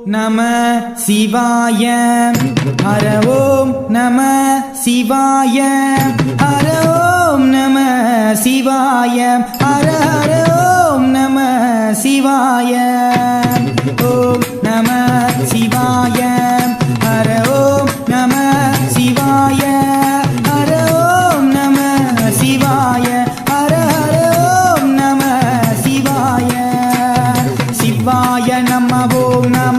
நம சிவாய. ஹர ஓம் நம சிவாய. ஹர ஓம் நம சிவாய. ஹர ஹர ஓம் நம சிவாய. ஓம் நம சிவாய. ஹர ஓம் நம சிவாய. ஹர ஓம் நம சிவாய. ஹர ஹர ஓம் நம சிவாய. சிவாய நம ஓம் நம